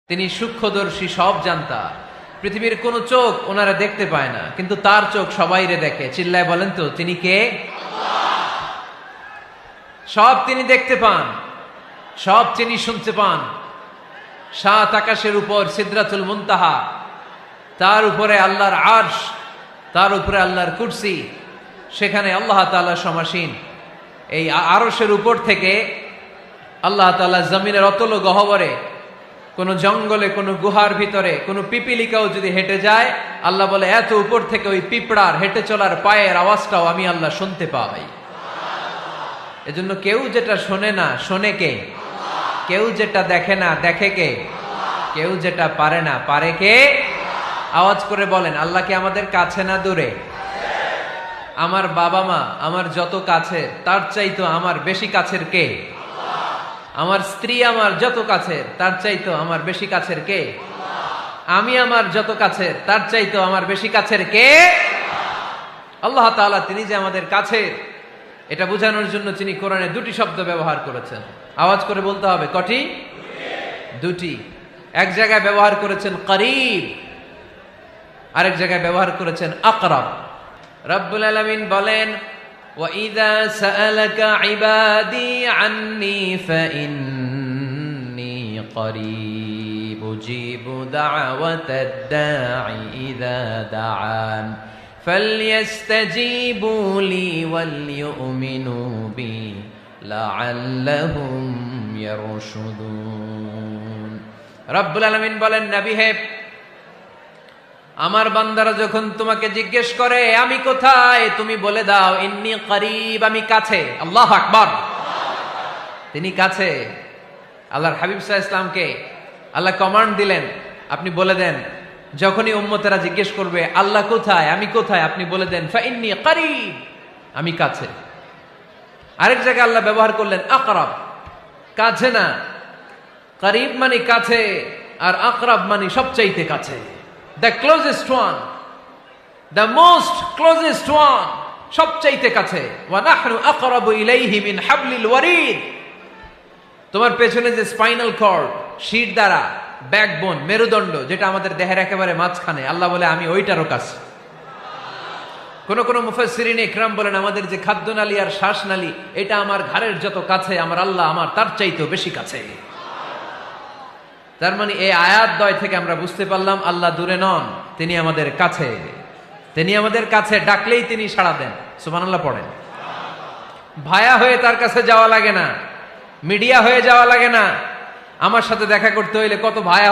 তিনি সূক্ষ্মদর্শী, সব জানতা। পৃথিবীর কোন চোখ ওনারা দেখতে পায় না, কিন্তু তার চোখ সবাইরে দেখে। চিল্লায় বলেন তো তিনি কে? সব তিনি দেখতে পান, সব তিনি শুনতে পান। সাত আকাশের উপর সিদরাতুল মুনতাহা, তার উপরে আল্লাহর আরশ, তার উপরে আল্লাহর কুরসি, সেখানে আল্লাহ তাআলা সমাসীন। এই আরশের উপর থেকে আল্লাহ তাআলা জমিনের অতল গহ্বরে, কোন জঙ্গলে, কোন গুহার ভিতরে কোন পিপিলিকাও যদি হেঁটে যায়, আল্লাহ বলে এত উপর থেকে ওই পিঁপড়ার হেঁটে চলার পায়ের আওয়াজটাও আমি আল্লাহ শুনতে পাই। এজন্য কেউ যেটা শোনে না, শোনে কে? কেউ যেটা দেখে না, দেখে কে? কেউ যেটা পারে না, পারে কে? আওয়াজ করে বলেন, আল্লাহ কি আমাদের কাছে না দূরে? আমার বাবা মা আমার যত কাছে, তার চাইতো আমার বেশি কাছের কে? আমার স্ত্রী আমার যত কাছের, তার চাইতো আমার বেশি কাছের কে? আমি আমার যত কাছের, তার চাইতো আমার বেশি কাছের কে? আল্লাহ তাআলা তিনি যে আমাদের কাছের, এটা বোঝানোর জন্য তিনি কোরআনে দুটি শব্দ ব্যবহার করেছেন। আওয়াজ করে বলতে হবে, কটি? দুটি। এক জায়গায় ব্যবহার করেছেন করিব, আরেক জায়গায় ব্যবহার করেছেন আকরাব। রব্বুল আলামিন বলেন, وَإِذَا سَأَلَكَ عِبَادِي عَنِّي فَإِنِّي قَرِيبٌ أُجِيبُ دَعْوَةَ الدَّاعِ إِذَا دَعَانِ فَلْيَسْتَجِيبُوا لِي وَلْيُؤْمِنُوا بِي لَعَلَّهُمْ يَرْشُدُونَ। রব্বুল আলামিন বলেন, নবী হে, আমার বান্দারা যখন তোমাকে জিজ্ঞেস করে আমি কোথায়, তুমি বলে দাও ইন্নী করিব, আমি কাছে। আল্লাহু আকবার। তিনি কাছে। আল্লাহর হাবিব সাল্লাল্লাহু আলাইহি ওয়াসাল্লামকে আল্লাহ কমান্ড দিলেন, আপনি বলে দেন, যখনই উম্মতেরা জিজ্ঞেস করবে আল্লাহ কোথায়, আমি কোথায়, আপনি বলে দেন ফাইন্নী করিব, আমি কাছে। আরেক জায়গায় আল্লাহ ব্যবহার করলেন আকরাব, কাছে না। করিব মানে কাছে, আর আকরাব মানে সবচাইতে কাছে। The closest one, the most closest one, সবচাইতে কাছে। ওয়া নাহনু আকরাবু ইলাইহি মিন হাবলিল ওয়ারিদ। তোমার পেছনে যে স্পাইনাল কর্ড, শির দ্বারা, ব্যাকবোন, মেরুদণ্ড, যেটা আমাদের দেহের একেবারে মাঝখানে, আল্লাহ বলে আমি ওইটারও কাছে। কোন কোন মুফাসসিরিন ইকরাম বলেন, আমাদের যে খাদ্যনালী আর শ্বাসনালী, এটা আমার ঘাড়ের যত কাছে, আমার আল্লাহ আমার তার চাইতেও বেশি কাছে। তার মানে এই আয়াত দ্বয় থেকে আমরা বুঝতে পারলাম আল্লাহ দূরে নন, তিনি আমাদের কাছে। তিনি আমাদের কাছে, ডাকলেই তিনি সাড়া দেন। সুবহানাল্লাহ পড়েন। ভায়া হয়ে তার কাছে যাওয়া লাগে না, মিডিয়া হয়ে যাওয়া লাগে না। আমার সাথে দেখা করতে হইলে কত ভায়া